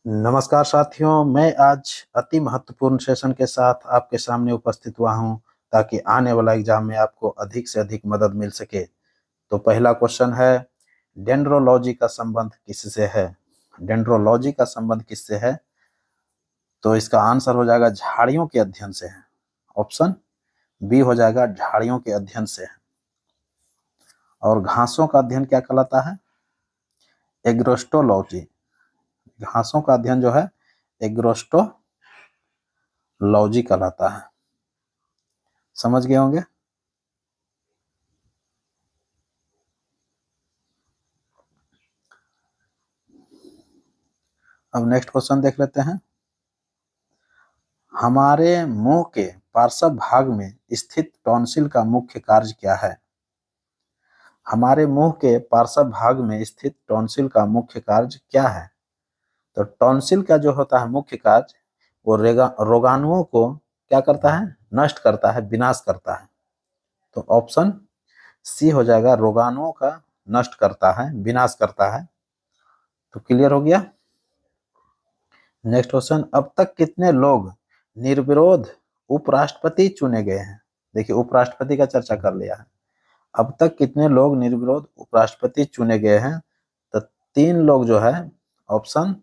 नमस्कार साथियों, मैं आज अति महत्वपूर्ण सेशन के साथ आपके सामने उपस्थित हुआ हूं ताकि आने वाला एग्जाम में आपको अधिक से अधिक मदद मिल सके। तो पहला क्वेश्चन है, डेंड्रोलॉजी का संबंध किससे है? डेंड्रोलॉजी का संबंध किससे है? तो इसका आंसर हो जाएगा झाड़ियों के अध्ययन से है। ऑप्शन बी हो जाएगा, झाड़ियों के अध्ययन से है। और घासों का अध्ययन क्या कहलाता है? एग्रोस्टोलॉजी। घासों का अध्ययन जो है एग्रोस्टोलॉजी कहलाता है। समझ गए होंगे। अब नेक्स्ट क्वेश्चन देख लेते हैं। हमारे मुंह के पार्श्व भाग में स्थित टॉन्सिल का मुख्य कार्य क्या है? हमारे मुंह के पार्श्व भाग में स्थित टॉन्सिल का मुख्य कार्य क्या है? तो टॉन्सिल का जो होता है मुख्य कार्य, वो रोगाणुओं को क्या करता है? नष्ट करता है, विनाश करता है। तो ऑप्शन सी हो जाएगा, रोगाणुओं का नष्ट करता है, विनाश करता है। तो क्लियर हो गया। नेक्स्ट क्वेश्चन, अब तक कितने लोग निर्विरोध उपराष्ट्रपति चुने गए हैं? देखिए, उपराष्ट्रपति का चर्चा कर लिया है। अब तक कितने लोग निर्विरोध उपराष्ट्रपति चुने गए हैं? तो 3 लोग जो है, ऑप्शन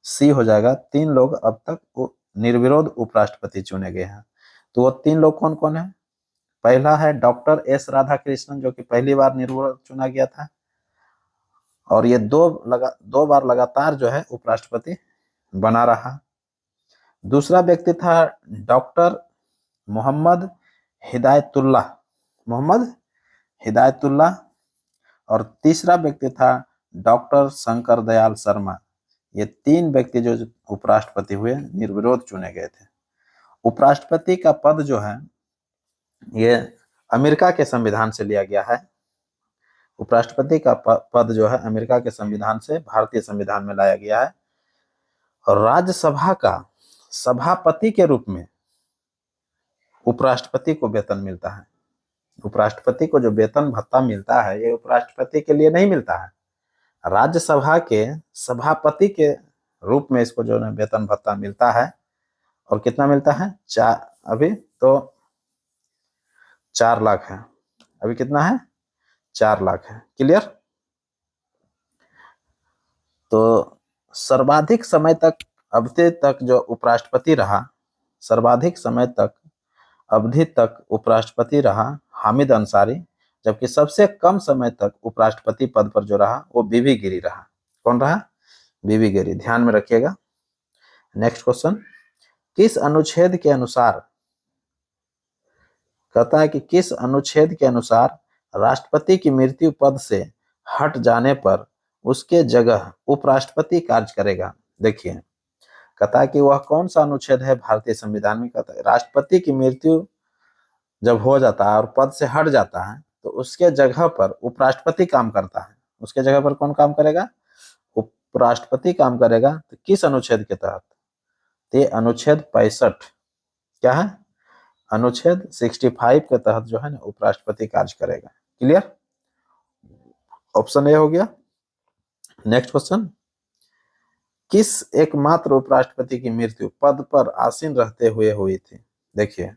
सी हो जाएगा, 3 लोग अब तक निर्विरोध उपराष्ट्रपति चुने गए हैं। तो वो 3 लोग कौन कौन है? पहला है डॉक्टर एस राधाकृष्णन, जो कि पहली बार निर्विरोध चुना गया था, और ये दो बार लगातार जो है उपराष्ट्रपति बना रहा। दूसरा व्यक्ति था डॉक्टर मोहम्मद हिदायतुल्लाह, मोहम्मद हिदायतुल्लाह। और तीसरा व्यक्ति था डॉक्टर शंकर दयाल शर्मा। ये 3 व्यक्ति जो उपराष्ट्रपति हुए, निर्विरोध चुने गए थे। उपराष्ट्रपति का पद जो है, ये अमेरिका के संविधान से लिया गया है। उपराष्ट्रपति का पद जो है अमेरिका के संविधान से भारतीय संविधान में लाया गया है। और राज्यसभा का सभापति के रूप में उपराष्ट्रपति को वेतन मिलता है। उपराष्ट्रपति को जो वेतन भत्ता मिलता है, ये उपराष्ट्रपति के लिए नहीं मिलता है, राज्यसभा के सभापति के रूप में इसको जो है वेतन भत्ता मिलता है। और कितना मिलता है? अभी तो 4 लाख है। अभी कितना है? 4 लाख है। क्लियर। तो सर्वाधिक समय तक अवधि तक जो उपराष्ट्रपति रहा, सर्वाधिक समय तक अवधि तक उपराष्ट्रपति रहा हामिद अंसारी, जबकि सबसे कम समय तक उपराष्ट्रपति पद पर जो रहा वो बीबी गिरी रहा। कौन रहा? बीबी गिरी। ध्यान में रखिएगा। नेक्स्ट क्वेश्चन, किस अनुच्छेद के अनुसार, कहता है कि किस अनुच्छेद के अनुसार राष्ट्रपति की मृत्यु पद से हट जाने पर उसके जगह उपराष्ट्रपति कार्य करेगा? देखिए, कहता है कि वह कौन सा अनुच्छेद है भारतीय संविधान में? कहता है राष्ट्रपति की मृत्यु जब हो जाता है और पद से हट जाता है, तो उसके जगह पर उपराष्ट्रपति काम करता है। उसके जगह पर कौन काम करेगा? उपराष्ट्रपति काम करेगा। तो किस अनुच्छेद के तहत? ये अनुच्छेद 65, क्या है? अनुच्छेद 65 के तहत जो है ना उपराष्ट्रपति कार्य करेगा। क्लियर। ऑप्शन ए हो गया। नेक्स्ट क्वेश्चन, किस एकमात्र उपराष्ट्रपति की मृत्यु पद पर आसीन रहते हुए हुई थी? देखिए,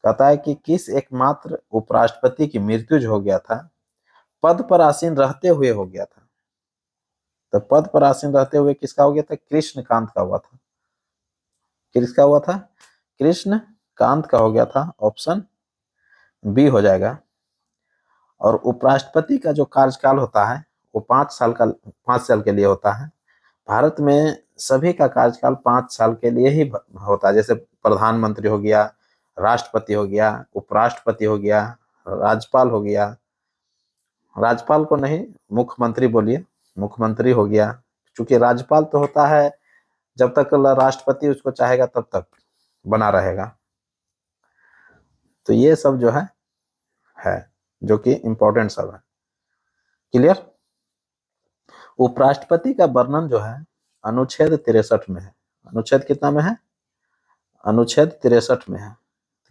कहता है कि किस एकमात्र उपराष्ट्रपति की मृत्यु जो हो गया था, पद पर आसीन रहते हुए हो गया था। तो पद पर आसीन रहते हुए किसका हो गया था? कृष्णकांत का हुआ था। किसका हुआ था? कृष्णकांत का हो गया था। ऑप्शन बी हो जाएगा। और उपराष्ट्रपति का जो कार्यकाल होता है वो 5 साल के लिए होता है। भारत में सभी का कार्यकाल 5 साल के लिए ही होता है। जैसे प्रधानमंत्री हो गया, राष्ट्रपति हो गया, उपराष्ट्रपति हो गया, राज्यपाल हो गया, राज्यपाल को नहीं, मुख्यमंत्री बोलिए, मुख्यमंत्री हो गया। क्योंकि राज्यपाल तो होता है जब तक राष्ट्रपति उसको चाहेगा तब तक बना रहेगा। तो ये सब जो है जो कि इंपॉर्टेंट सब है। क्लियर। उपराष्ट्रपति का वर्णन जो है अनुच्छेद 63 में है। अनुच्छेद कितना में है? अनुच्छेद 63 में है।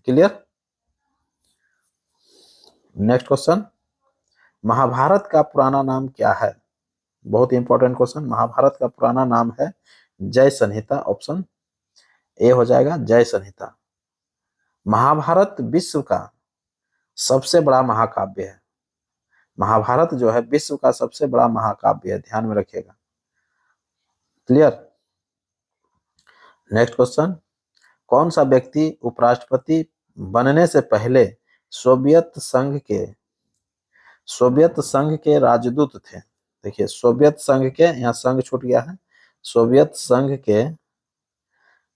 क्लियर। नेक्स्ट क्वेश्चन, महाभारत का पुराना नाम क्या है? बहुत इंपॉर्टेंट क्वेश्चन। महाभारत का पुराना नाम है जय संहिता, ऑप्शन ए हो जाएगा जय संहिता। महाभारत विश्व का सबसे बड़ा महाकाव्य है। महाभारत जो है विश्व का सबसे बड़ा महाकाव्य है, ध्यान में रखिएगा। क्लियर। नेक्स्ट क्वेश्चन, कौन सा व्यक्ति उपराष्ट्रपति बनने से पहले सोवियत संघ के राजदूत थे? देखिए सोवियत संघ के, यहाँ संघ छूट गया है, सोवियत संघ के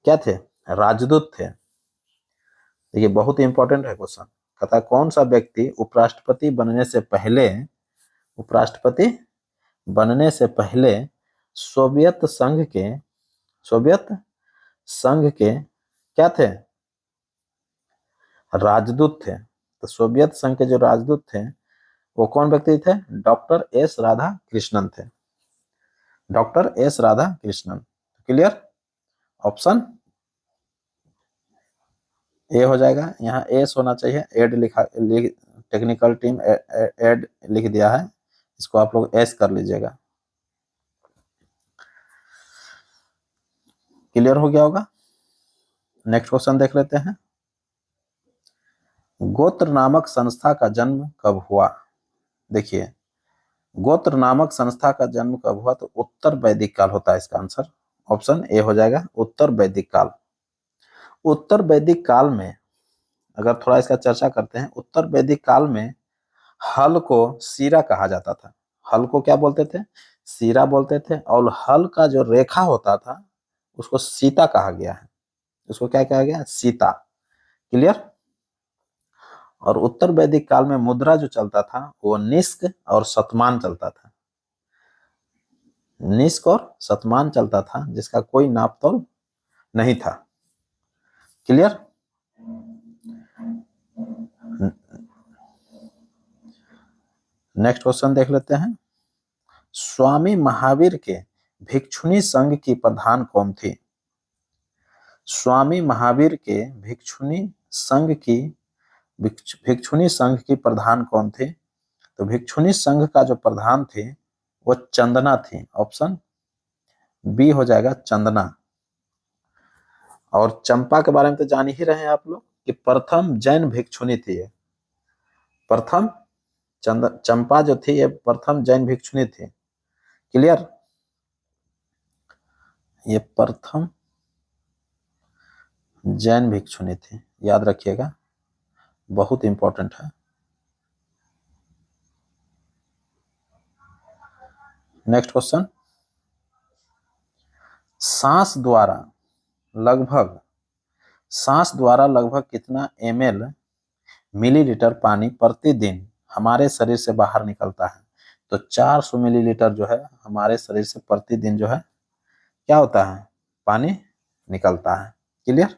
क्या थे? राजदूत थे। देखिए बहुत ही इंपॉर्टेंट है क्वेश्चन। कहता है कौन सा व्यक्ति उपराष्ट्रपति बनने से पहले सोवियत संघ के क्या थे? राजदूत थे। तो सोवियत संघ के जो राजदूत थे वो कौन व्यक्ति थे? डॉक्टर एस राधाकृष्णन थे, doctor S Radhakrishnan. Clear. Option A हो जाएगा, यहाँ एस होना चाहिए, टेक्निकल टीम एड लिख दिया है, इसको आप लोग एस कर लीजिएगा। क्लियर हो गया होगा। नेक्स्ट क्वेश्चन देख लेते हैं, गोत्र नामक संस्था का जन्म कब हुआ? देखिए गोत्र नामक संस्था का जन्म कब हुआ? तो उत्तर वैदिक काल होता है इसका आंसर, ऑप्शन ए हो जाएगा उत्तर वैदिक काल। उत्तर वैदिक काल में अगर थोड़ा इसका चर्चा करते हैं, उत्तर वैदिक काल में हल को सीरा कहा जाता था। हल को क्या बोलते थे? सीरा बोलते थे। और हल का जो रेखा होता था उसको सीता कहा गया है, उसको क्या कहा गया? सीता। क्लियर। और उत्तर वैदिक काल में मुद्रा जो चलता था वो निष्क और शतमान चलता था, निष्क और शतमान चलता था, जिसका कोई नाप तोल नहीं था। क्लियर। नेक्स्ट क्वेश्चन देख लेते हैं, स्वामी महावीर के भिक्षुणी संघ की प्रधान कौन थी? स्वामी महावीर के भिक्षुणी संघ की प्रधान कौन थे? तो भिक्षुणी संघ का जो प्रधान थे वो चंदना थी, ऑप्शन बी हो जाएगा चंदना। और चंपा के बारे में तो जान ही रहे हैं आप लोग कि प्रथम जैन भिक्षुणी थी ये, प्रथम चंपा जो थी ये प्रथम जैन भिक्षुणी थी। क्लियर। ये प्रथम जैन भिक्षुणी थी, याद रखिएगा, बहुत इंपॉर्टेंट है। नेक्स्ट क्वेश्चन, सांस द्वारा लगभग कितना ml मिलीलीटर पानी प्रतिदिन हमारे शरीर से बाहर निकलता है? तो 400 मिलीलीटर जो है हमारे शरीर से प्रतिदिन जो है क्या होता है? पानी निकलता है। क्लियर।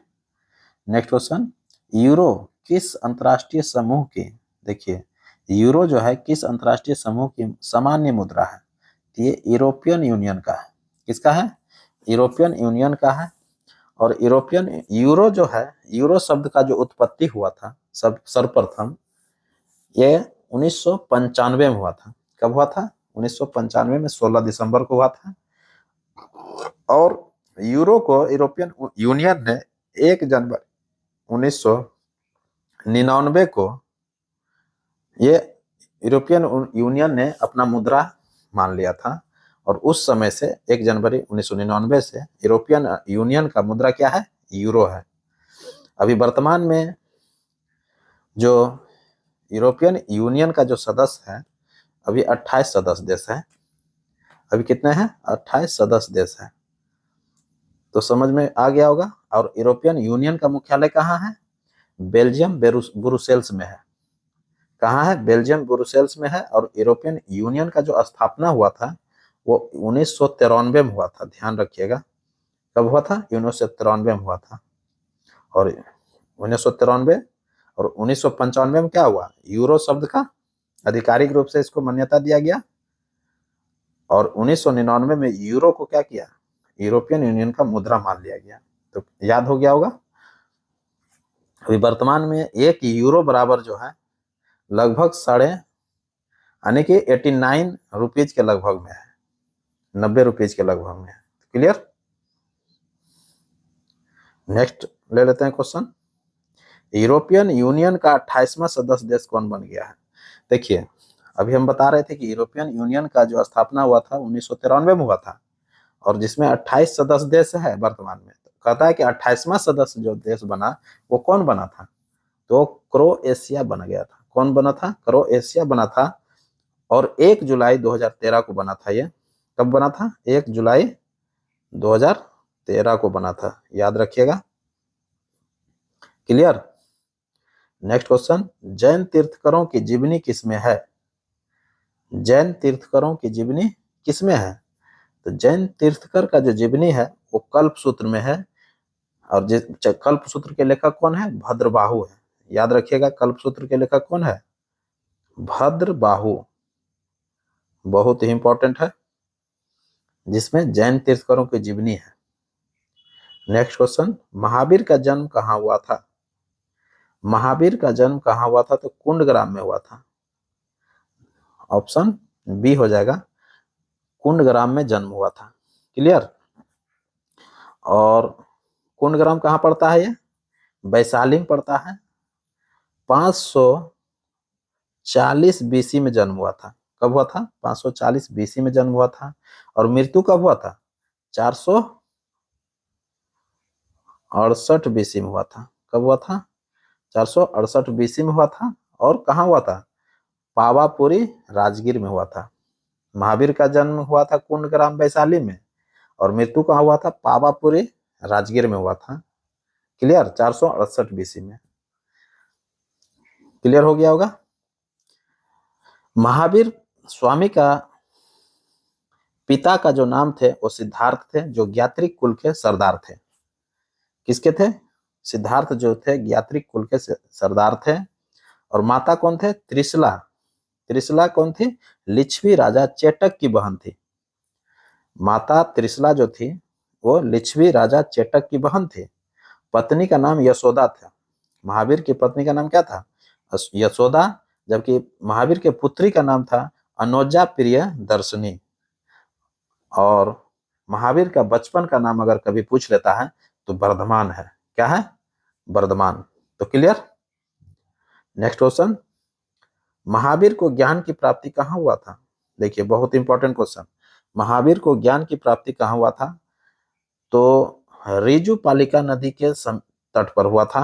नेक्स्ट क्वेश्चन, यूरो किस अंतरराष्ट्रीय समूह की, देखिए यूरो जो है किस अंतरराष्ट्रीय समूह की सामान्य मुद्रा है? ये यूरोपियन यूनियन का है। किसका है? यूरोपियन यूनियन का है। और यूरो जो है, यूरो शब्द का जो उत्पत्ति हुआ था सर्वप्रथम ये 1995 में हुआ था। कब हुआ था? 1995 में 16 दिसंबर को हुआ था। और यूरो को यूरोपियन यूनियन ने 1 जनवरी 1999 को ये यूरोपियन यूनियन ने अपना मुद्रा मान लिया था। और उस समय से 1 जनवरी 1999 से यूरोपियन यूनियन का मुद्रा क्या है? यूरो है। अभी वर्तमान में जो यूरोपियन यूनियन का जो सदस्य है अभी 28 सदस्य देश है। अभी कितने हैं? 28 सदस्य देश है। तो समझ में आ गया होगा। और यूरोपियन यूनियन का मुख्यालय कहाँ है? बेल्जियम ब्रुसेल्स में है। कहाँ है? बेल्जियम ब्रुसेल्स में है। और यूरोपियन यूनियन का जो स्थापना हुआ था वो 1993 में हुआ था, ध्यान रखिएगा। कब हुआ था? 1993 में हुआ था। और 1993 और 1995 में क्या हुआ? यूरो शब्द का आधिकारिक रूप से इसको मान्यता दिया गया। और 1999 में यूरो को क्या किया? यूरोपियन यूनियन का मुद्रा मान लिया गया। तो याद हो गया होगा। अभी वर्तमान में 1 यूरो बराबर जो है लगभग यानी कि 89 रुपीज के लगभग में है, 90 रुपीज के लगभग में है। क्लियर। नेक्स्ट ले लेते हैं क्वेश्चन। यूरोपियन यूनियन का 28वां सदस्य देश कौन बन गया है? देखिए, अभी हम बता रहे थे कि यूरोपियन यूनियन का जो स्थापना हुआ था 1993 में हुआ था, और जिसमें 28 सदस्य देश है वर्तमान में। तो कहता है कि 28वां सदस्य जो देश बना वो कौन बना था? तो क्रोएशिया बन गया था। कौन बना था? क्रोएशिया बना था। और 1 जुलाई 2013 को बना था। ये कब बना था? 1 जुलाई 2013 को बना था, याद रखिएगा। क्लियर। नेक्स्ट क्वेश्चन, जैन तीर्थकरों की जीवनी किसमें है? जैन तीर्थकरों की जीवनी किसमें है? तो जैन तीर्थकर का जो जीवनी है वो कल्पसूत्र में है। और कल्पसूत्र के लेखक कौन है? भद्रबाहु है। याद रखिएगा, कल्पसूत्र के लेखक कौन है? भद्रबाहु। बहुत ही इंपॉर्टेंट है, जिसमें जैन तीर्थकरों की जीवनी है। नेक्स्ट क्वेश्चन, महावीर का जन्म कहाँ हुआ था? महावीर का जन्म कहाँ हुआ था? तो कुंडग्राम में हुआ था। ऑप्शन बी हो जाएगा, कुंडग्राम में जन्म हुआ था। क्लियर। और कुंडग्राम कहाँ पड़ता है? ये वैशाली में पड़ता है। 540 बीसी में जन्म हुआ था। कब हुआ था? 540 बीसी में जन्म हुआ था। और मृत्यु कब हुआ था? 468 बीसी में हुआ था। कब हुआ था? 468 बीसी में हुआ था। और कहाँ हुआ था? पावापुरी राजगीर में हुआ था। महावीर का जन्म हुआ था कुंडग्राम वैशाली में, और मृत्यु कहाँ हुआ था? पावापुरी राजगीर में हुआ था। क्लियर। 468 बीसी में। क्लियर हो गया होगा। महावीर स्वामी का पिता का जो नाम थे वो सिद्धार्थ थे, जो ज्ञात्रिक कुल के सरदार थे। किसके थे? सिद्धार्थ जो थे ज्ञात्रिक कुल के सरदार थे। और माता कौन थे? त्रिशला। त्रिशला कौन थी? लिच्छवी राजा चेटक की बहन थी। माता त्रिशला जो थी वो लिच्छवी राजा चेटक की बहन थी। पत्नी का नाम यशोदा था। महावीर की पत्नी का नाम क्या था? यशोदा। जबकि महावीर के पुत्री का नाम था अनोजा प्रिय दर्शनी। और महावीर का बचपन का नाम अगर कभी पूछ लेता है तो वर्धमान है। क्या है? वर्धमान। तो क्लियर। नेक्स्ट क्वेश्चन, महावीर को ज्ञान की प्राप्ति कहाँ हुआ था? देखिए, बहुत इंपॉर्टेंट क्वेश्चन। महावीर को ज्ञान की प्राप्ति कहाँ हुआ था? तो रिजु पालिका नदी के तट पर हुआ था।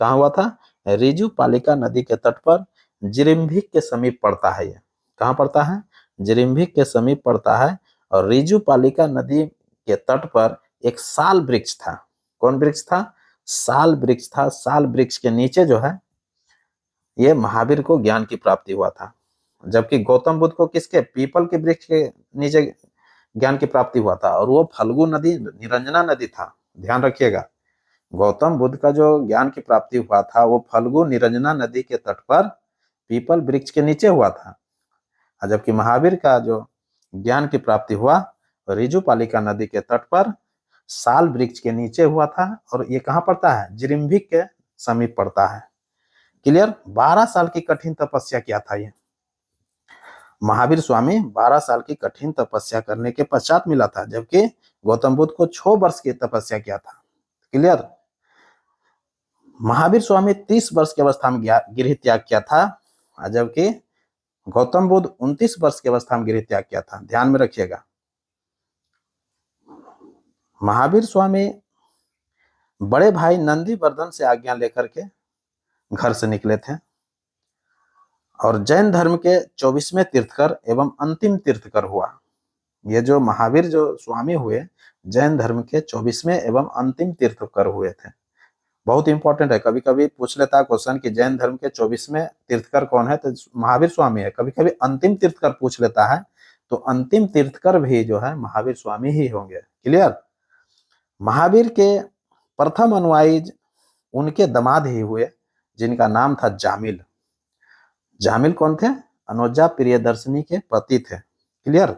कहाँ हुआ था? रिजु पालिका नदी के तट पर, जिरिम्भिक के समीप पड़ता है। ये कहाँ पड़ता है? जिरिम्भिक के समीप पड़ता है। और रिजु पालिका नदी के तट पर एक साल वृक्ष था। कौन वृक्ष था? साल वृक्ष था। साल वृक्ष के नीचे जो है ये महावीर को ज्ञान की प्राप्ति हुआ था। जबकि गौतम बुद्ध को किसके? पीपल के वृक्ष के नीचे ज्ञान की प्राप्ति हुआ था, और वो फल्गु नदी, निरंजना नदी था। ध्यान रखिएगा, गौतम बुद्ध का जो ज्ञान की प्राप्ति हुआ था वो फल्गु निरंजना नदी के तट पर पीपल वृक्ष के नीचे हुआ था। जबकि महावीर का जो ज्ञान की प्राप्ति हुआ रिजु पालिका नदी के तट पर साल वृक्ष के नीचे हुआ था। और ये कहाँ पड़ता है? जिरिम्भिक के समीप पड़ता है। क्लियर। 12 साल की कठिन तपस्या किया था ये महावीर स्वामी। 12 साल की कठिन तपस्या करने के पश्चात मिला था, जबकि गौतम बुद्ध को 6 वर्ष की तपस्या किया था। क्लियर। महावीर स्वामी 30 वर्ष की अवस्था में गृह त्याग किया था, जबकि गौतम बुद्ध 29 वर्ष की अवस्था में गृह त्याग किया था। ध्यान में रखिएगा। महावीर स्वामी बड़े भाई नंदीवर्धन से आज्ञा लेकर के घर से निकले थे, और जैन धर्म के 24वें तीर्थकर एवं अंतिम तीर्थकर हुआ। ये जो महावीर जो स्वामी हुए, जैन धर्म के 24वें एवं अंतिम तीर्थकर हुए थे। बहुत इंपॉर्टेंट है। कभी कभी पूछ लेता है क्वेश्चन कि जैन धर्म के 24वें तीर्थकर कौन है? तो महावीर स्वामी है। कभी कभी अंतिम तीर्थकर पूछ लेता है, तो अंतिम तीर्थकर भी जो है महावीर स्वामी ही होंगे। क्लियर। महावीर के प्रथम अनुयायी उनके दामाद ही हुए, जिनका नाम था जामिल। जामिल कौन थे? अनोजा प्रियदर्शनी के पति थे। क्लियर।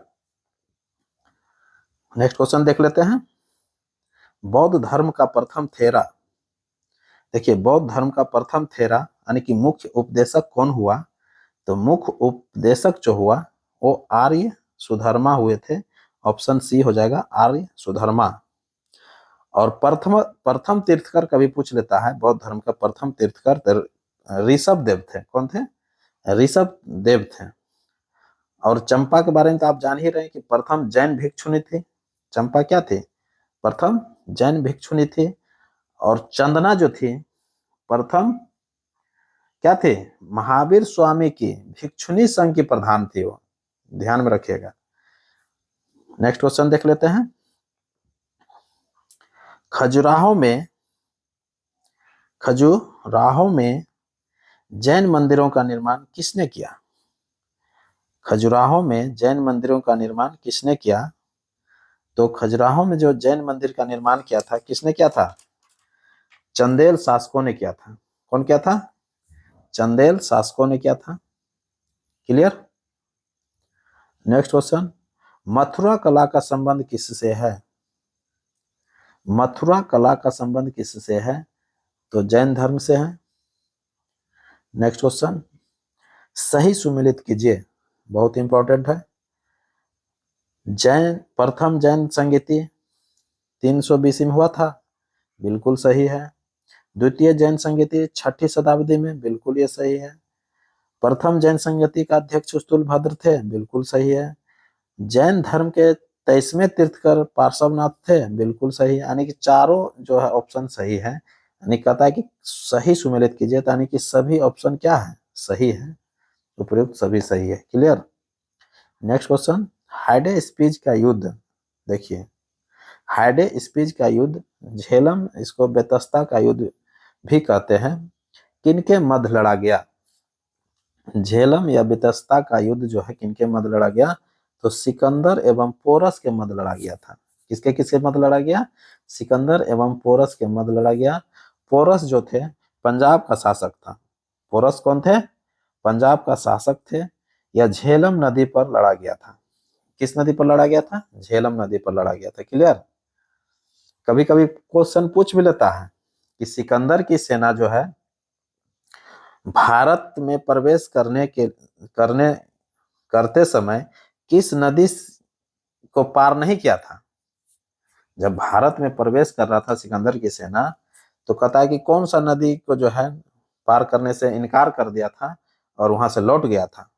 नेक्स्ट क्वेश्चन देख लेते हैं। बौद्ध धर्म का प्रथम थेरा। देखिए, बौद्ध धर्म का प्रथम थेरा यानी कि मुख्य उपदेशक कौन हुआ? तो मुख्य उपदेशक जो हुआ वो आर्य सुधर्मा हुए थे। ऑप्शन सी हो जाएगा, आर्य सुधर्मा। और प्रथम प्रथम तीर्थकर कभी पूछ लेता है, बौद्ध धर्म का प्रथम तीर्थकर ऋषभ देव थे। कौन थे? ऋषभ देव थे। और चंपा के बारे में तो आप जान ही रहे हैं कि प्रथम जैन भिक्षुणी थी। चंपा क्या थी? प्रथम जैन भिक्षुणी थी। और चंदना जो थी प्रथम क्या थे? महावीर स्वामी की भिक्षुणी संघ की प्रधान थी वो, ध्यान में रखिएगा। नेक्स्ट क्वेश्चन देख लेते हैं। खजुराहो में जैन मंदिरों का निर्माण किसने किया? खजुराहो में जैन मंदिरों का निर्माण किसने किया? तो खजुराहो में जो जैन मंदिर का निर्माण किया था, किसने किया था? चंदेल शासकों ने किया था। कौन किया था? चंदेल शासकों ने किया था। क्लियर? नेक्स्ट क्वेश्चन, मथुरा कला का संबंध किससे है? मथुरा कला का संबंध किससे है? तो जैन धर्म से है। नेक्स्ट क्वेश्चन, सही सुमेलित कीजिए, बहुत इंपॉर्टेंट है। प्रथम जैन संगीति 320 में हुआ था, बिल्कुल सही है। द्वितीय जैन संगीति 6ठी शताब्दी में, बिल्कुल ये सही है। प्रथम जैन संगीति का अध्यक्ष स्थूलभद्र थे, बिल्कुल सही है। जैन धर्म के 23वें तीर्थकर पार्श्वनाथ थे, बिल्कुल सही। यानी कि चारों जो है ऑप्शन सही है। यानी कहता है कि सही सुमेलित कीजिए, यानी कि सभी ऑप्शन क्या है? सही है, उपयुक्त सभी सही है। क्लियर? नेक्स्ट क्वेश्चन, हाइडे स्पीच का युद्ध, देखिए हाइडे स्पीच का युद्ध, झेलम, इसको बेतस्ता का युद्ध भी कहते हैं, किनके मध्य लड़ा गया? झेलम या बेतस्ता का युद्ध जो है किनके मध्य लड़ा गया? तो सिकंदर एवं पोरस के मध्य लड़ा गया था। किसके किसके मध्य लड़ा गया? सिकंदर एवं पोरस के मध्य लड़ा गया। पोरस जो थे पंजाब का शासक था। पोरस कौन थे? पंजाब का शासक थे। यह झेलम नदी पर लड़ा गया था। किस नदी पर लड़ा गया था? झेलम नदी पर लड़ा गया था। क्लियर? कभी कभी क्वेश्चन पूछ भी लेता है कि सिकंदर की सेना जो है भारत में प्रवेश करते समय किस नदी को पार नहीं किया था? जब भारत में प्रवेश कर रहा था सिकंदर की सेना, तो कहता है कि कौन सा नदी को जो है पार करने से इनकार कर दिया था और वहां से लौट गया था?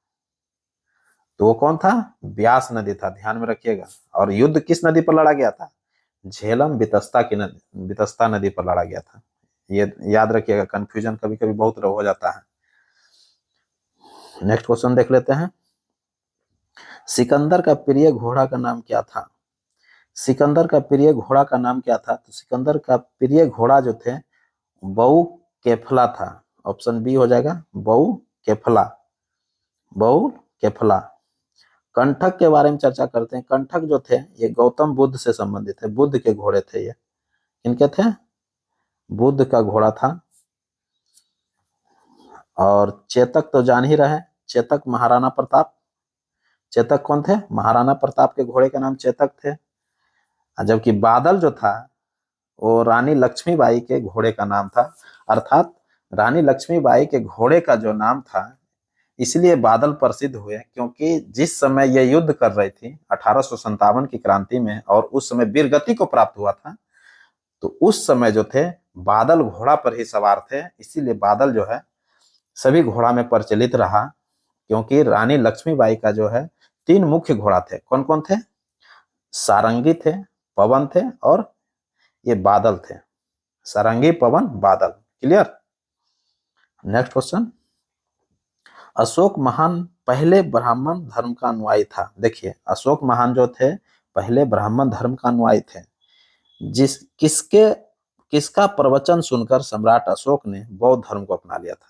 तो वो कौन था? ब्यास नदी था, ध्यान में रखिएगा। और युद्ध किस नदी पर लड़ा गया था? झेलम बितस्ता नदी पर लड़ा गया था। ये याद रखिएगा, कंफ्यूजन कभी कभी बहुत हो जाता है। नेक्स्ट क्वेश्चन देख लेते हैं। सिकंदर का प्रिय घोड़ा का नाम क्या था? सिकंदर का प्रिय घोड़ा का नाम क्या था? तो सिकंदर का प्रिय घोड़ा जो थे बहु केफला था। ऑप्शन बी हो जाएगा, बहु केफला। बहु केफला। कंठक के बारे में चर्चा करते हैं। कंठक जो थे ये गौतम बुद्ध से संबंधित है, बुद्ध के घोड़े थे ये। इनके थे? बुद्ध का घोड़ा था। और चेतक तो जान ही रहे, चेतक महाराणा प्रताप। चेतक कौन थे? महाराणा प्रताप के घोड़े का नाम चेतक थे। जबकि बादल जो था वो रानी लक्ष्मीबाई के घोड़े का नाम था। अर्थात रानी लक्ष्मीबाई के घोड़े का जो नाम था इसलिए बादल प्रसिद्ध हुए, क्योंकि जिस समय ये युद्ध कर रही थी 1857 की क्रांति में, और उस समय वीरगति को प्राप्त हुआ था, तो उस समय जो थे बादल घोड़ा पर ही सवार थे, इसीलिए बादल जो है सभी घोड़ा में प्रचलित रहा। क्योंकि रानी लक्ष्मीबाई का जो है 3 मुख्य घोड़ा थे। कौन कौन थे? सारंगी थे, पवन थे, और ये बादल थे। सारंगी, पवन, बादल। क्लियर? नेक्स्ट क्वेश्चन, अशोक महान पहले ब्राह्मण धर्म का अनुयायी था। देखिए अशोक महान जो थे पहले ब्राह्मण धर्म का अनुयायी थे। किसका प्रवचन सुनकर सम्राट अशोक ने बौद्ध धर्म को अपना लिया था?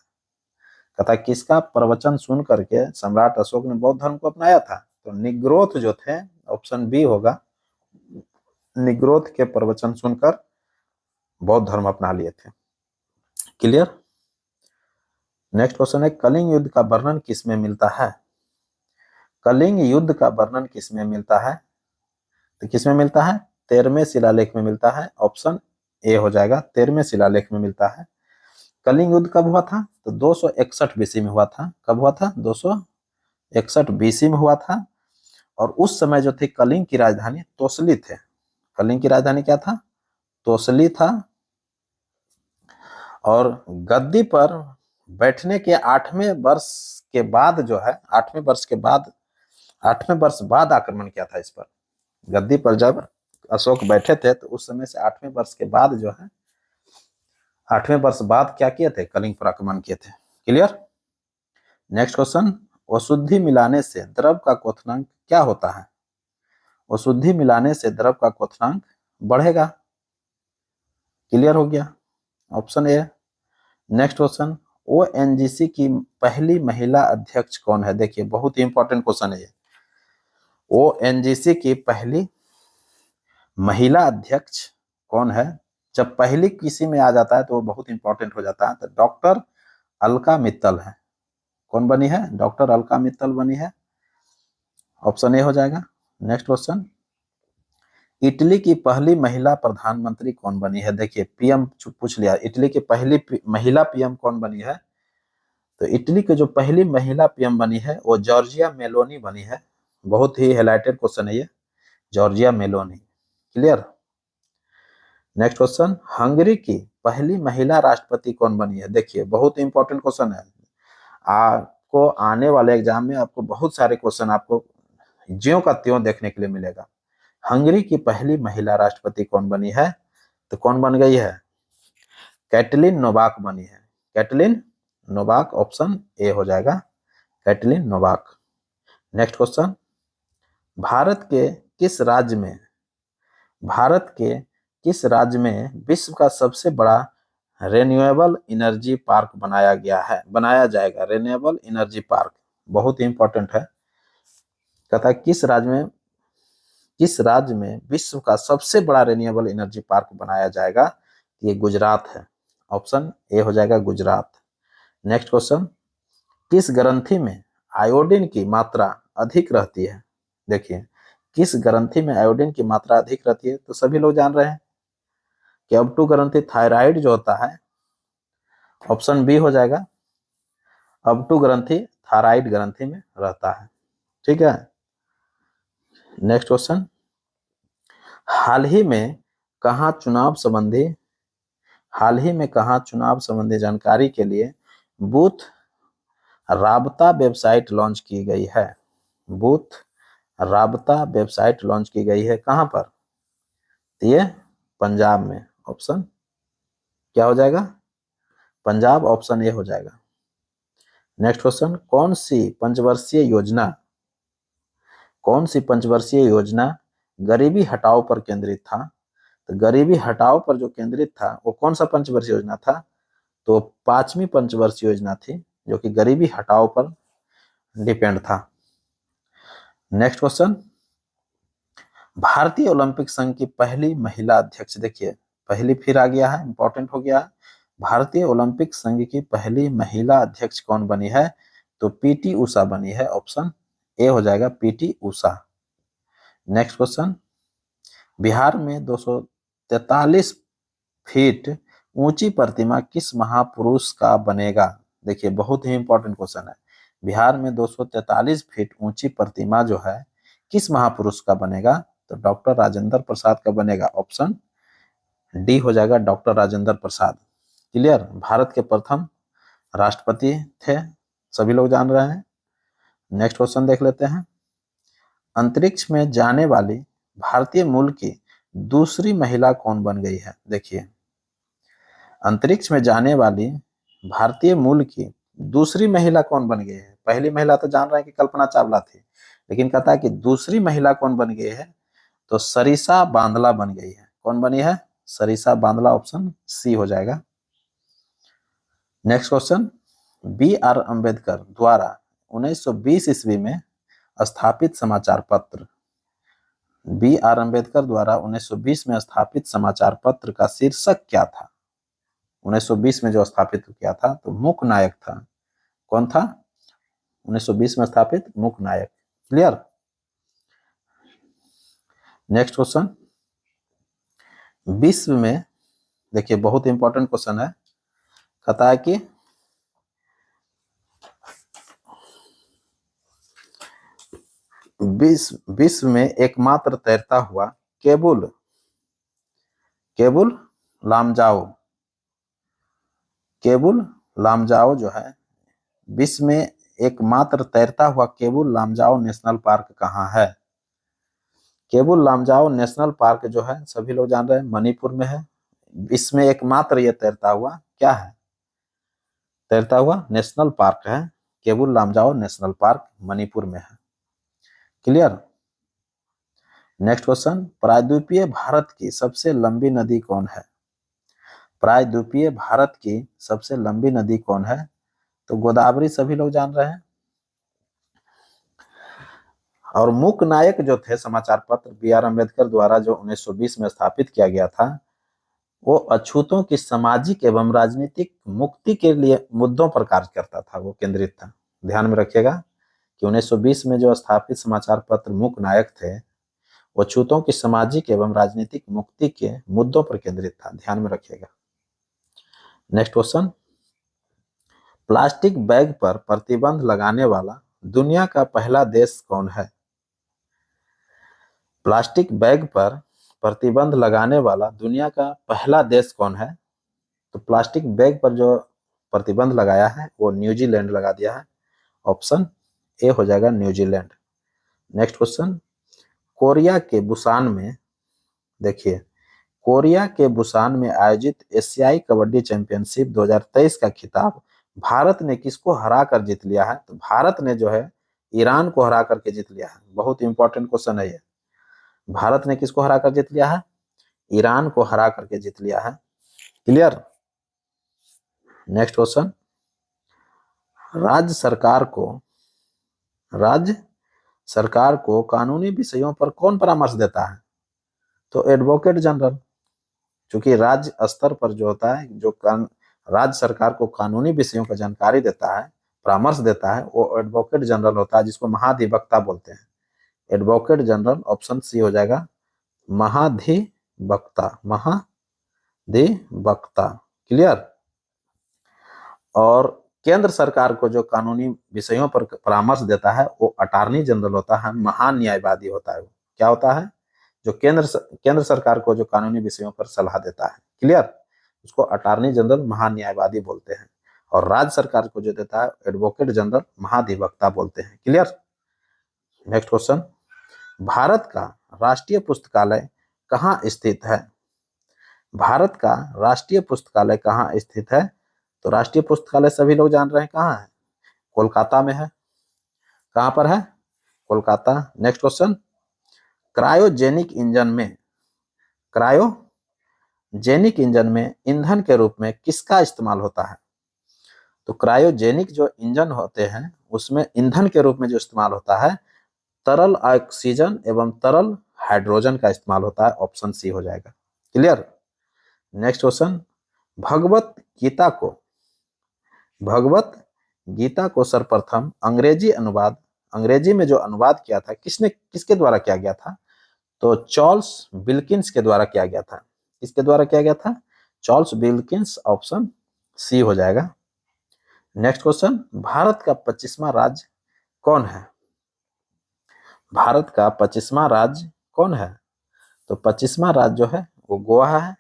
कहता किसका प्रवचन सुन करके सम्राट अशोक ने बौद्ध धर्म को अपनाया था? तो निग्रोध जो थे, ऑप्शन बी होगा, निग्रोध के प्रवचन सुनकर बौद्ध धर्म अपना लिए थे। क्लियर? नेक्स्ट क्वेश्चन है, कलिंग युद्ध का वर्णन किसमें मिलता है? कलिंग युद्ध का वर्णन किसमें मिलता है? तो किसमें मिलता है? 13वें शिलालेख में मिलता है। ऑप्शन ए हो जाएगा, 13वें शिलालेख में मिलता है। कलिंग युद्ध कब हुआ था? तो 261 बीसी में हुआ था। कब हुआ था? 261 बीसी में हुआ था। और उस समय जो थी कलिंग की राजधानी तोसली थे। कलिंग की राजधानी क्या था? तोसली था और गद्दी पर बैठने के 8वें वर्ष के बाद जो है 8वें वर्ष बाद आक्रमण किया था इस पर। गद्दी पर जब अशोक बैठे थे तो उस समय से 8वें वर्ष के बाद जो है 8वें वर्ष बाद क्या किए थे, कलिंग पर आक्रमण किए थे। क्लियर। नेक्स्ट क्वेश्चन, अशुद्धि मिलाने से द्रव का क्वथनांक क्या होता है? अशुद्धि मिलाने से द्रव का क्वथनांक बढ़ेगा। क्लियर हो गया, option A. Next question, ONGC की पहली महिला अध्यक्ष कौन है? देखिए बहुत ही इंपॉर्टेंट क्वेश्चन है ये। ओएनजीसी की पहली महिला अध्यक्ष कौन है? जब पहली किसी में आ जाता है तो वो बहुत इंपॉर्टेंट हो जाता है। तो डॉक्टर अलका मित्तल है। कौन बनी है? डॉक्टर अलका मित्तल बनी है। ऑप्शन ए हो जाएगा। नेक्स्ट क्वेश्चन, इटली की पहली महिला प्रधानमंत्री कौन बनी है? देखिए पीएम पूछ लिया, इटली की पहली महिला पीएम कौन बनी है? तो इटली की जो पहली महिला पीएम बनी है वो जॉर्जिया मेलोनी बनी है। बहुत ही हाईलाइटेड क्वेश्चन है ये, Giorgia Meloni. Clear. Next question, Hungary की पहली महिला राष्ट्रपति कौन बनी है? देखिए बहुत इंपॉर्टेंट क्वेश्चन है। आपको आने वाले एग्जाम में आपको बहुत सारे क्वेश्चन आपको ज्यों का त्यों देखने के लिए मिलेगा। हंगरी की पहली महिला राष्ट्रपति कौन बनी है? तो कौन बन गई है? कैटलिन नोवाक बनी है। कैटलिन नोवाक, ऑप्शन ए हो जाएगा, Katalin Novak. Next question, Bharat के किस राज्य में विश्व का सबसे बड़ा रिन्यूएबल एनर्जी पार्क बनाया जाएगा? रिन्यूएबल एनर्जी पार्क बहुत ही इंपॉर्टेंट है। कहता है किस राज्य में विश्व का सबसे बड़ा रिन्यूएबल एनर्जी पार्क बनाया जाएगा? ये गुजरात है। ऑप्शन ए हो जाएगा, गुजरात। नेक्स्ट क्वेश्चन, किस ग्रंथि में आयोडीन की मात्रा अधिक रहती है? देखिए किस ग्रंथि में आयोडीन की मात्रा अधिक रहती है? तो सभी लोग जान रहे हैं कि अब ग्रंथि थायराइड जो होता है, ऑप्शन बी हो जाएगा, अब ग्रंथि थायराइड ग्रंथि में रहता है। ठीक है। नेक्स्ट क्वेश्चन, हाल ही में कहाँ चुनाव संबंधी जानकारी के लिए बूथ राबता वेबसाइट लॉन्च की गई है? बूथ राबता वेबसाइट लॉन्च की गई है कहां पर? तो ये पंजाब में। ऑप्शन क्या हो जाएगा? पंजाब, ऑप्शन ए हो जाएगा। नेक्स्ट क्वेश्चन, कौन सी पंचवर्षीय योजना गरीबी हटाओ पर केंद्रित था? तो गरीबी हटाओ पर जो केंद्रित था वो कौन सा पंचवर्षीय योजना था? तो 5वीं पंचवर्षीय योजना थी जो कि गरीबी हटाओ पर डिपेंड था। नेक्स्ट क्वेश्चन, भारतीय ओलंपिक संघ की पहली महिला अध्यक्ष, देखिए पहली फिर आ गया है, इंपॉर्टेंट हो गया है। भारतीय ओलंपिक संघ की पहली महिला अध्यक्ष कौन बनी है? तो पीटी उषा बनी है। ऑप्शन ए हो जाएगा, PT Usha. Next question, Bihar में 243 फीट ऊंची प्रतिमा किस महापुरुष का बनेगा? देखिए बहुत ही इंपॉर्टेंट क्वेश्चन है। बिहार में 243 फीट ऊंची प्रतिमा जो है किस महापुरुष का बनेगा? तो डॉक्टर राजेंद्र प्रसाद का बनेगा। ऑप्शन डी हो जाएगा, डॉक्टर राजेंद्र प्रसाद। क्लियर। भारत के प्रथम राष्ट्रपति थे, सभी लोग जान रहे हैं। नेक्स्ट क्वेश्चन देख लेते हैं, अंतरिक्ष में जाने वाली भारतीय मूल की दूसरी महिला कौन बन गई है? देखिए अंतरिक्ष में जाने वाली भारतीय मूल की दूसरी महिला कौन बन गई है? पहली महिला तो जान रहे हैं कि कल्पना चावला थी, लेकिन कहता है कि दूसरी महिला कौन बन गई है? तो सरिसा बांदला बन गई है। कौन बनी है? सरिसा बांदला, ऑप्शन सी हो जाएगा। Next question, B R Ambedkar द्वारा 1920 ईस्वी में स्थापित समाचार पत्र, बी आर अम्बेडकर द्वारा 1920 में स्थापित समाचार पत्र का शीर्षक क्या था? 1920 में जो स्थापित किया था तो मुख्य नायक था। कौन था 1920 में स्थापित? मुख्य नायक। क्लियर। नेक्स्ट क्वेश्चन, विश्व में, देखिए बहुत इंपॉर्टेंट क्वेश्चन है, कहता है कि विश्व में एकमात्र तैरता हुआ केबुल लामजाओ, केबुल लामजाओ जो है विश्व में एकमात्र तैरता हुआ केबुल लामजाओ नेशनल पार्क कहाँ है? केबुल लामजाओ नेशनल पार्क जो है सभी लोग जान रहे हैं मणिपुर में है। विश्व में एकमात्र ये तैरता हुआ क्या है? तैरता हुआ नेशनल पार्क है। केबुल लामजाओ नेशनल पार्क मणिपुर में है। क्लियर? नेक्स्ट क्वेश्चन, प्रायद्वीपीय भारत की सबसे लंबी नदी कौन है? प्रायद्वीपीय भारत की सबसे लंबी नदी कौन है? तो गोदावरी सभी लोग जान रहे हैं। और मूक नायक जो थे समाचार पत्र बी.आर. अम्बेडकर द्वारा जो 1920 में स्थापित किया गया था, वो अछूतों की सामाजिक एवं राजनीतिक मुक्ति के लिए मुद्दों पर कार्य करता था, वो केंद्रित था। ध्यान में रखिएगा कि 1920 में जो स्थापित समाचार पत्र मूक नायक थे, वो अछूतों की सामाजिक एवं राजनीतिक मुक्ति के मुद्दों पर केंद्रित था। ध्यान में रखिएगा। नेक्स्ट क्वेश्चन, प्लास्टिक बैग पर प्रतिबंध लगाने वाला दुनिया का पहला देश कौन है? प्लास्टिक बैग पर प्रतिबंध लगाने वाला दुनिया का पहला देश कौन है? तो प्लास्टिक बैग पर जो प्रतिबंध लगाया है वो न्यूजीलैंड लगा दिया है। ऑप्शन ए हो जाएगा न्यूजीलैंड। नेक्स्ट क्वेश्चन, कोरिया के बुसान में, देखिए कोरिया के बुसान में आयोजित एशियाई कबड्डी चैंपियनशिप 2023 का खिताब भारत ने किसको हरा कर जीत लिया है? तो भारत ने जो है ईरान को हरा करके जीत लिया है। बहुत इंपॉर्टेंट क्वेश्चन है ये। भारत ने किसको हरा कर जीत लिया है? ईरान को हरा करके जीत लिया है। क्लियर? नेक्स्ट क्वेश्चन, राज्य सरकार को कानूनी विषयों पर कौन परामर्श देता है? तो एडवोकेट जनरल। क्योंकि राज्य स्तर पर जो होता है, जो राज्य सरकार को कानूनी विषयों का जानकारी देता है, परामर्श देता है, वो एडवोकेट जनरल होता है, जिसको महाधिवक्ता बोलते हैं। एडवोकेट जनरल ऑप्शन सी हो जाएगा, महाधिवक्ता, महाधिवक्ता। क्लियर? और केंद्र सरकार को जो कानूनी विषयों पर परामर्श देता है वो अटॉर्नी जनरल होता है, महान्यायवादी होता है। वो क्या होता है? जो केंद्र सरकार को जो कानूनी विषयों पर सलाह देता है। क्लियर? उसको अटॉर्नी जनरल, महान्यायवादी बोलते हैं। और राज्य सरकार को जो देता है एडवोकेट जनरल, महाधिवक्ता बोलते हैं। क्लियर? नेक्स्ट क्वेश्चन, भारत का राष्ट्रीय पुस्तकालय कहाँ स्थित है? भारत का राष्ट्रीय पुस्तकालय कहाँ स्थित है? तो राष्ट्रीय पुस्तकालय सभी लोग जान रहे हैं कहाँ है? कोलकाता में है। कहाँ पर है? Kolkata. Next question, cryogenic engine में ईंधन के रूप में किसका इस्तेमाल होता है? तो क्रायोजेनिक जो इंजन होते हैं उसमें ईंधन के रूप में जो इस्तेमाल होता है, तरल ऑक्सीजन एवं तरल हाइड्रोजन का इस्तेमाल होता है। ऑप्शन सी हो जाएगा। Clear? Next question, Bhagavad Gita को सर्वप्रथम अंग्रेजी में जो अनुवाद किया था किसके द्वारा किया गया था? तो चार्ल्स विल्किंस के द्वारा किया गया था। किसके द्वारा किया गया था? Charles Wilkins. ऑप्शन सी हो जाएगा। नेक्स्ट क्वेश्चन, भारत का 25वां राज्य कौन है? भारत का 25वां राज्य कौन है? तो 25वां राज्य जो है वो गोवा है।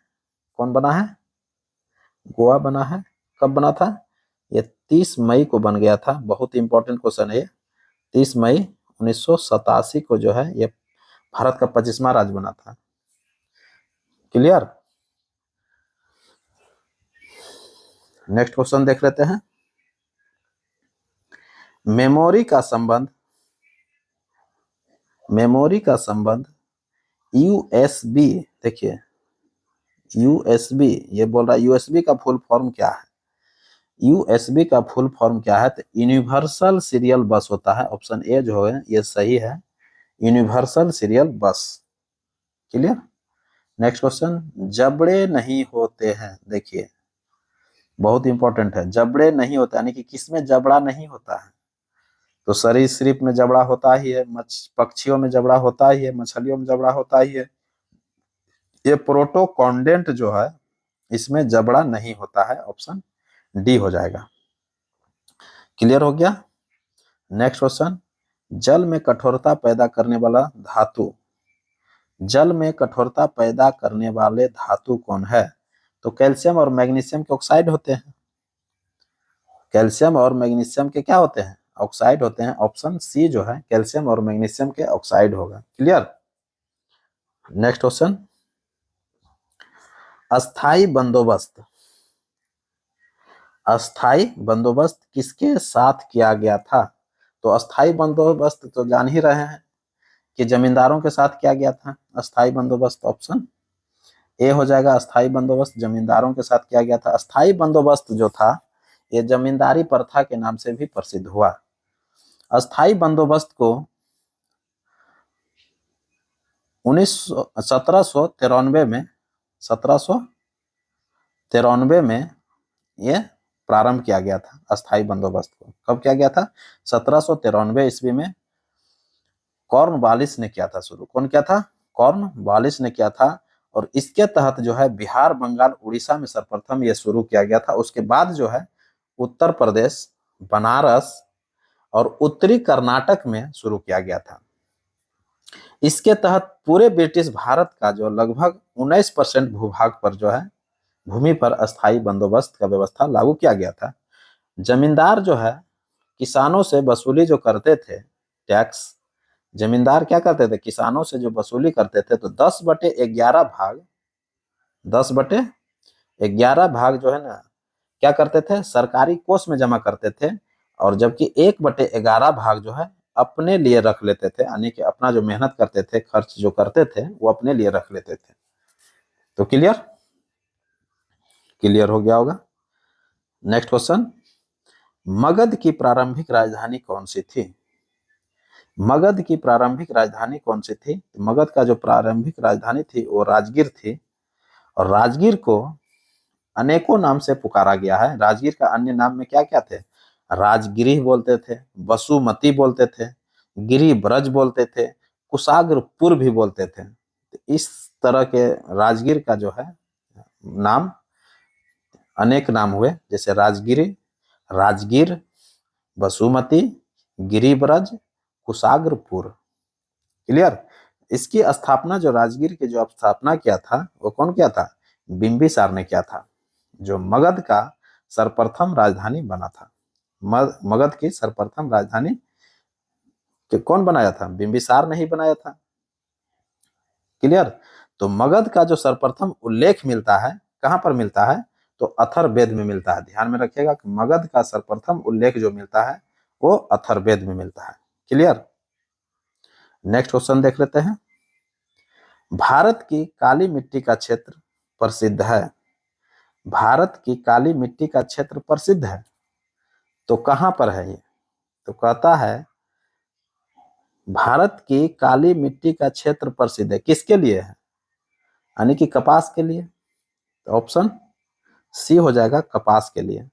कौन बना है? गोवा बना है। कब बना था? ये 30 मई को बन गया था। बहुत इंपॉर्टेंट क्वेश्चन है ये। 30 मई 1987 को जो है ये भारत का 25वां राज्य बना था। क्लियर? नेक्स्ट क्वेश्चन देख लेते हैं। मेमोरी का संबंध यूएसबी, देखिए यूएसबी, ये बोल रहा है यूएसबी का फुल फॉर्म क्या है? यूएसबी का फुल फॉर्म क्या है? तो यूनिवर्सल सीरियल बस होता है। ऑप्शन ए जो है ये सही है, यूनिवर्सल सीरियल बस। क्लियर? नेक्स्ट क्वेश्चन, जबड़े नहीं होते हैं, देखिए बहुत इंपॉर्टेंट है। जबड़े नहीं होता यानी कि किसमें जबड़ा नहीं होता है? तो सरीसृप में जबड़ा होता ही है, पक्षियों में जबड़ा होता ही है, मछलियों में जबड़ा होता ही है। ये प्रोटोकॉन्डेंट जो है इसमें जबड़ा नहीं होता है। ऑप्शन डी हो जाएगा। क्लियर हो गया? नेक्स्ट क्वेश्चन, जल में कठोरता पैदा करने वाला धातु जल में कठोरता पैदा करने वाले धातु कौन है? तो कैल्शियम और मैग्नीशियम के ऑक्साइड होते हैं। कैल्शियम और मैग्नीशियम के क्या होते हैं? ऑक्साइड होते हैं। ऑप्शन सी जो है कैल्शियम और मैग्नीशियम के ऑक्साइड होगा। क्लियर। नेक्स्ट क्वेश्चन, अस्थाई बंदोबस्त। अस्थाई बंदोबस्त किसके साथ किया गया था? तो अस्थाई बंदोबस्त तो जान ही रहे हैं कि जमींदारों के साथ किया गया था अस्थाई बंदोबस्त। ऑप्शन ए हो जाएगा, अस्थाई बंदोबस्त जमींदारों के साथ किया गया था। अस्थाई बंदोबस्त जो था ये जमींदारी प्रथा के नाम से भी प्रसिद्ध हुआ। अस्थाई बंदोबस्त को 1793 में ये प्रारंभ किया गया था। अस्थाई बंदोबस्त को कब किया गया था? 1793 ईस्वी में कॉर्नवालिस ने किया था शुरू। कौन किया था? कॉर्नवालिस ने किया था। और इसके तहत जो है बिहार, बंगाल, उड़ीसा में सर्वप्रथम ये शुरू किया गया था। उसके बाद जो है उत्तर प्रदेश, बनारस और उत्तरी कर्नाटक में शुरू किया गया था। इसके तहत पूरे ब्रिटिश भारत का जो लगभग 19% भूभाग पर जो है भूमि पर अस्थाई बंदोबस्त का व्यवस्था लागू किया गया था। जमींदार जो है किसानों से वसूली जो करते थे टैक्स, जमींदार क्या करते थे? किसानों से जो वसूली करते थे तो 10/11 भाग 10/11 भाग जो है ना क्या करते थे? सरकारी कोष में जमा करते थे। और जबकि 1/11 भाग जो है अपने लिए रख लेते थे, यानी कि अपना जो मेहनत करते थे, खर्च जो करते थे वो अपने लिए रख लेते थे। तो क्लियर हो गया होगा। नेक्स्ट क्वेश्चन, मगध की प्रारंभिक राजधानी कौन सी थी? मगध की प्रारंभिक राजधानी कौन सी थी? मगध का जो प्रारंभिक राजधानी थी वो राजगीर थी। और राजगीर को अनेकों नाम से पुकारा गया है। राजगीर का अन्य नाम में क्या क्या थे? राजगिरी बोलते थे, वसुमती बोलते थे, गिरी ब्रज बोलते थे, कुशाग्रपुर भी बोलते थे। तो इस तरह के राजगीर का जो है नाम अनेक नाम हुए, जैसे राजगिरी, राजगीर, वसुमती, गिरिब्रज, कुशाग्रपुर। क्लियर। इसकी स्थापना जो राजगीर की जो स्थापना किया था वो कौन किया था? बिंबिसार ने किया था, जो मगध का सर्वप्रथम राजधानी बना था। मगध की सर्वप्रथम राजधानी कौन बनाया था? बिंबिसार ने ही बनाया था। क्लियर। तो मगध का जो सर्वप्रथम उल्लेख मिलता है कहां पर मिलता है? तो अथर्ववेद में मिलता है। ध्यान में रखिएगा कि मगध का सर्वप्रथम उल्लेख जो मिलता है वो अथर्ववेद में मिलता है। क्लियर। नेक्स्ट क्वेश्चन देख लेते हैं। भारत की काली मिट्टी का क्षेत्र प्रसिद्ध है। भारत की काली मिट्टी का क्षेत्र प्रसिद्ध है तो कहां पर है ये? तो कहता है भारत की काली मिट्टी का क्षेत्र प्रसिद्ध है, किसके लिए है? यानी कि कपास के लिए। तो ऑप्शन सी हो जाएगा, कपास के लिए।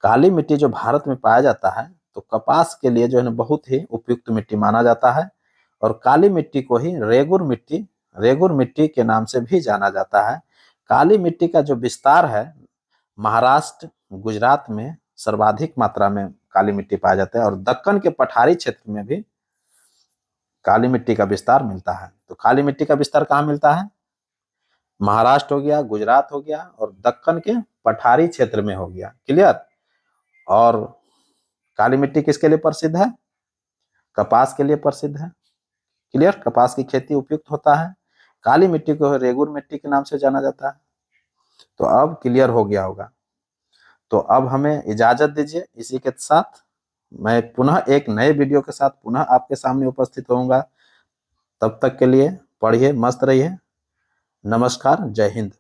काली मिट्टी जो भारत में पाया जाता है तो कपास के लिए जो है ना बहुत ही उपयुक्त मिट्टी माना जाता है। और काली मिट्टी को ही रेगुर मिट्टी के नाम से भी जाना जाता है। काली मिट्टी का जो विस्तार है महाराष्ट्र, गुजरात में सर्वाधिक मात्रा में काली मिट्टी पाया जाता है। और दक्कन के पठारी क्षेत्र में भी काली मिट्टी का विस्तार मिलता है। तो काली मिट्टी का विस्तार कहाँ मिलता है? महाराष्ट्र हो गया, गुजरात हो गया और दक्कन के पठारी क्षेत्र में हो गया। क्लियर। और काली मिट्टी किसके लिए प्रसिद्ध है? कपास के लिए प्रसिद्ध है। क्लियर। कपास की खेती उपयुक्त होता है। काली मिट्टी को रेगुर मिट्टी के नाम से जाना जाता है। तो अब क्लियर हो गया होगा। तो अब हमें इजाजत दीजिए। इसी के साथ मैं पुनः एक नए वीडियो के साथ पुनः आपके सामने उपस्थित होऊंगा। तब तक के लिए पढ़िए, मस्त रहिए। नमस्कार, जय हिंद।